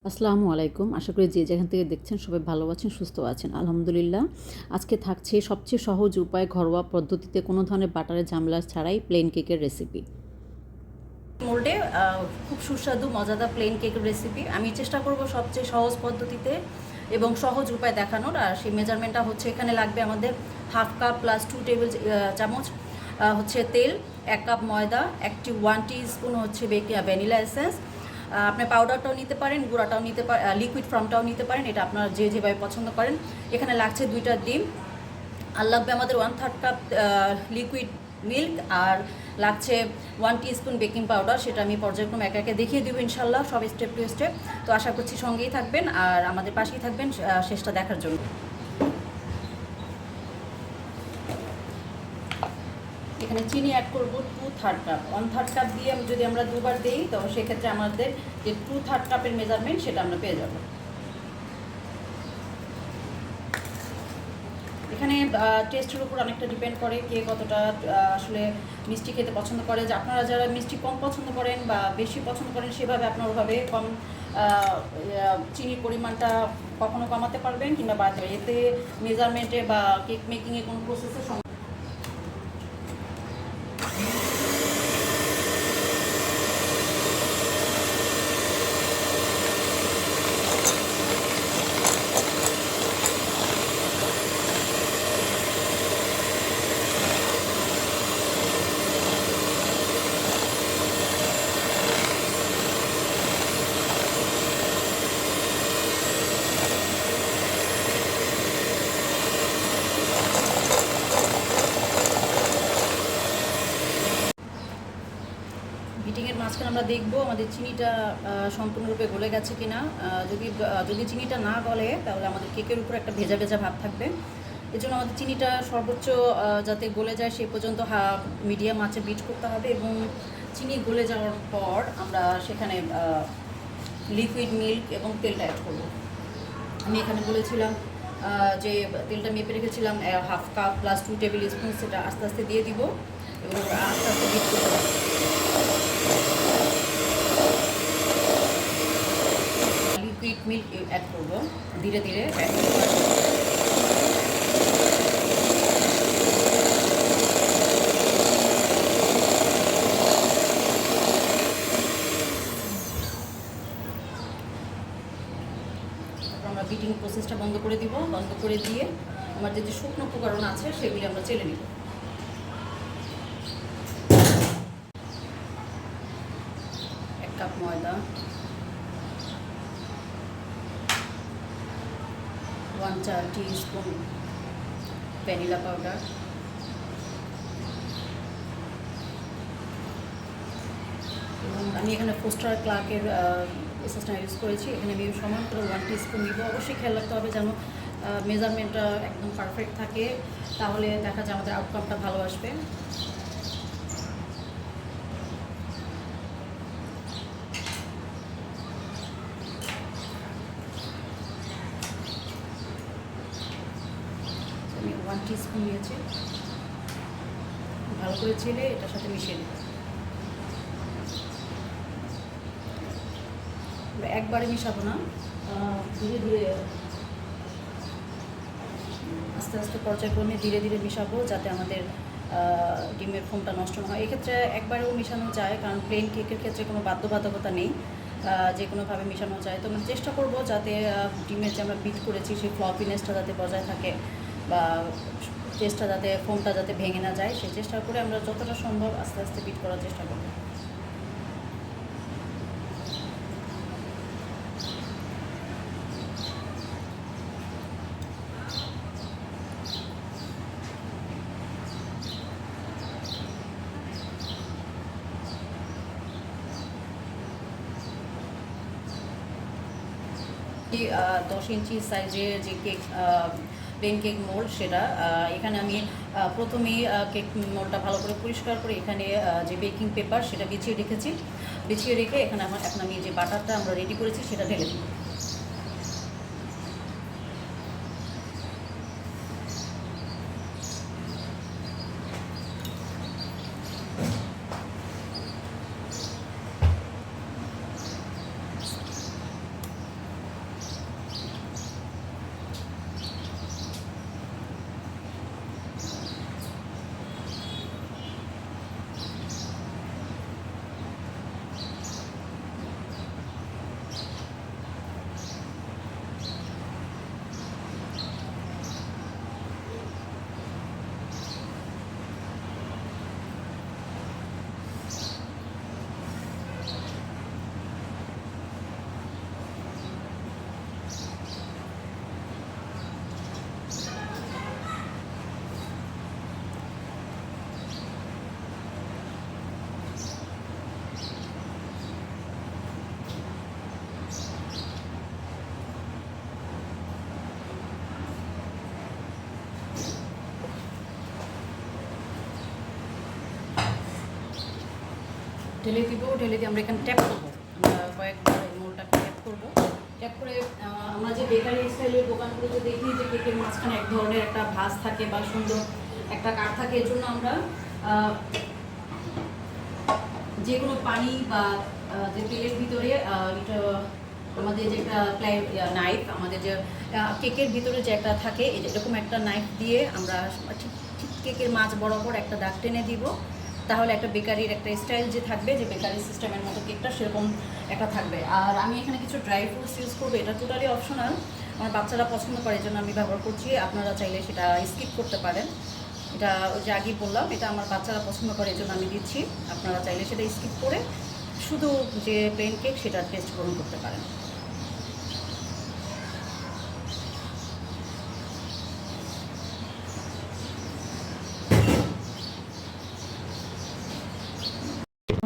আসসালামু আলাইকুম। আশা করি যে যেখান থেকে দেখছেন সবাই ভালো আছেন, সুস্থ আছেন। আলহামদুলিল্লাহ। আজকে থাকছে সবচেয়ে সহজ উপায়, ঘরোয়া পদ্ধতিতে কোনো ধরনের বাটারের ঝামেলা ছাড়াই প্লেন কেকের রেসিপি। মোল্ডে খুব সুস্বাদু মজাদার প্লেন কেকের রেসিপি আমি চেষ্টা করব সবচেয়ে সহজ পদ্ধতিতে এবং সহজ উপায় দেখানোর। আর সেই মেজারমেন্টটা হচ্ছে এখানে লাগবে আমাদের 1/2 কাপ প্লাস 2 টেবিল চামচ হচ্ছে তেল, 1 কাপ ময়দা, 1 টিস্পুন হচ্ছে ভ্যানিলা এসেন্স। আপনি পাউডারটাও নিতে পারেন, গুঁড়াটাও নিতে পারেন, লিকুইড ফর্মটাও নিতে পারেন, এটা আপনারা যে যেভাবে পছন্দ করেন। এখানে লাগছে 2টা ডিম, আর লাগবে আমাদের 1/3 কাপ লিকুইড মিল্ক, আর লাগছে 1 টিস্পুন বেকিং পাউডার। সেটা আমি পর্যায়ক্রমে একে একে দেখিয়ে দেবো ইনশাল্লাহ, সব স্টেপ টু স্টেপ। তো আশা করছি সঙ্গেই থাকবেন আর আমাদের পাশেই থাকবেন শেষটা দেখার জন্য। এখানে চিনি অ্যাড করব 2/3 কাপ। 1/3 কাপ দিয়ে যদি আমরা দুবার দিই তো সেক্ষেত্রে আমাদের যে 2/3 কাপের মেজারমেন্ট সেটা আমরা পেয়ে যাব। এখানে টেস্টের উপর অনেকটা ডিপেন্ড করে কে কতটা আসলে মিষ্টি খেতে পছন্দ করে। যে আপনারা যারা মিষ্টি কম পছন্দ করেন বা বেশি পছন্দ করেন সেভাবে আপনারা ওভাবে কম চিনির পরিমাণটা কখনো কমাতে পারবেন কিংবা বাড়াতে পারবেন। এতে মেজারমেন্টে বা কেক মেকিংয়ে কোনো প্রসেসের বিটিংয়ের মাঝখানে আমরা দেখব আমাদের চিনিটা সম্পূর্ণরূপে গলে গেছে কিনা। যদি চিনিটা না গলে তাহলে আমাদের কেকের উপর একটা ভেজা ভেজা ভাব থাকবে। এজন্য আমাদের চিনিটা সর্বোচ্চ যাতে গলে যায় সেই পর্যন্ত মিডিয়াম আঁচে বিট করতে হবে, এবং চিনি গলে যাওয়ার পর আমরা সেখানে লিকুইড মিল্ক এবং তেলটা অ্যাড করব। আমি এখানে বলেছিলাম যে তেলটা মেপে রেখেছিলাম 1/2 কাপ প্লাস 2 টেবিল স্পুন, সেটা আস্তে আস্তে দিয়ে দিব এবং আস্তে আস্তে বিট করতে হবে। লিকুইড মিল্ক অ্যাড করব ধীরে ধীরে। আমরা বিটিং প্রসেসটা বন্ধ করে দিব। বন্ধ করে দিয়ে আমার যে শুকনো উপকরণ আছে সেগুলি আমরা চেলে নিব। 1 কাপ ময়দা, 1/4 টিস্পুন ভ্যানিলা পাউডার, এবং আমি এখানে ফোস্টার ক্লার্কের এসেন্সটা ইউজ করেছি। এখানে আমি সমান করে 1 টিস্পুন দিব। অবশ্যই খেয়াল রাখতে হবে যেন মেজারমেন্টটা একদম পারফেক্ট থাকে, তাহলে দেখা যায় আমাদের আউটকামটা ভালো আসবে। আমি 1 টিস্পুন নিয়েছি, ভালো করে চেলে এটার সাথে মিশিয়ে নেব। একবারে মিশাবো না, ধীরে ধীরে আস্তে আস্তে পর্যায়ক্রমে ধীরে ধীরে মিশাবো, যাতে আমাদের ডিমের ফোমটা নষ্ট না হয়। এক্ষেত্রে একবারেও মিশানো যায়, কারণ প্লেন কেকের ক্ষেত্রে কোনো বাধ্যবাধকতা নেই, যে কোনোভাবে মিশানো যায়। তো আমরা চেষ্টা করব যাতে ডিমের যে আমরা বিট করেছি সেই ফ্লপিনেসটা যাতে বজায় থাকে, বা টেস্টটা যাতে ফোমটা যাতে ভেঙে না যায়, সেই চেষ্টা করে আমরা যতটা সম্ভব আস্তে আস্তে বিট করার চেষ্টা করব। যে 10 ইঞ্চি সাইজের যে কেক প্লেন কেক মোল্ড, সেটা এখানে আমি প্রথমেই কেক মোল্ডটা ভালো করে পরিষ্কার করে এখানে যে বেকিং পেপার সেটা বিছিয়ে রেখেছি। বিছিয়ে রেখে এখানে এখন আমি যে বাটারটা আমরা রেডি করেছি সেটা ঢেলে দিই। ঢেলে দিব, ঢেলে দিয়ে আমরা এখানে ট্যাপ করবো, আমরা কয়েকবার এই মোলটাকে ট্যাপ করবো। ট্যাপ করে আমরা যে বেকারি স্টাইলের দোকানগুলোতে দেখি যে কেকের মাঝখানে এক ধরনের একটা ভাঁজ থাকে বা সুন্দর একটা কাঠ থাকে, এর জন্য আমরা যে কোনো পানি বা যে তেলের ভিতরে এটা আমাদের যে একটা নাইফ, আমাদের যে কেকের ভিতরে যে একটা থাকে এরকম একটা নাইফ দিয়ে আমরা ঠিক ঠিক কেকের মাঝ বরাবর একটা দাগ টেনে দিব, তাহলে একটা বেকারির একটা স্টাইল যে থাকবে, যে বেকারি সিস্টেমের মতো কেকটা সেরকম একটা থাকবে। আর আমি এখানে কিছু ড্রাই ফ্রুটস ইউজ করবো, এটা টোটালি অপশনাল, আমার বাচ্চারা পছন্দ করে এই জন্য আমি ব্যবহার করছি, আপনারা চাইলে সেটা স্কিপ করতে পারেন। এটা ওই যে আগেই বললাম, এটা আমার বাচ্চারা পছন্দ করে এই জন্য আমি দিচ্ছি, আপনারা চাইলে সেটা স্কিপ করে শুধু যে প্লেন কেক সেটা টেস্ট গ্রহণ করতে পারেন।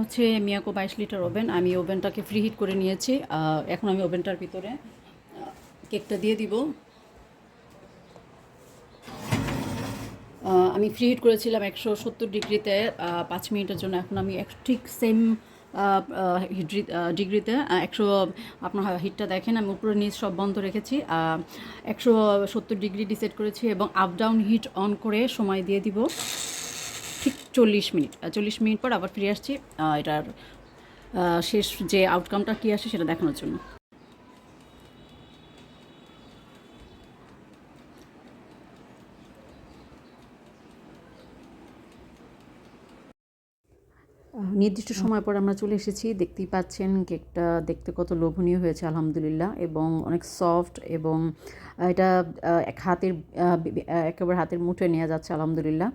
হচ্ছে মিয়াকো 22 লিটার ওভেন, আমি ওভেনটাকে ফ্রি হিট করে নিয়েছি। এখন আমি ওভেনটার ভিতরে কেকটা দিয়ে দিব। আমি ফ্রি হিট করেছিলাম 170 ডিগ্রিতে 5 মিনিটের জন্য। এখন আমি ঠিক সেম ডিগ্রিতে 100, আপনার হিটটা দেখেন, আমি উপরে নিচ সব বন্ধ রেখেছি, 170 ডিগ্রি ডিসেট করেছি এবং আপ ডাউন হিট অন করে সময় দিয়ে দিব ঠিক 40 মিনিট। 40 মিনিট পর আবার ফিরে আসছি এটার শেষ যে আউটকামটা কী আসে সেটা দেখানোর জন্য। নির্দিষ্ট সময় পর আমরা চলে এসেছি, দেখতেই পাচ্ছেন কেকটা দেখতে কত লোভনীয় হয়েছে আলহামদুলিল্লাহ, এবং অনেক সফট, এবং এটা একেবারে হাতের মুঠোয় নেওয়া যাচ্ছে আলহামদুলিল্লাহ।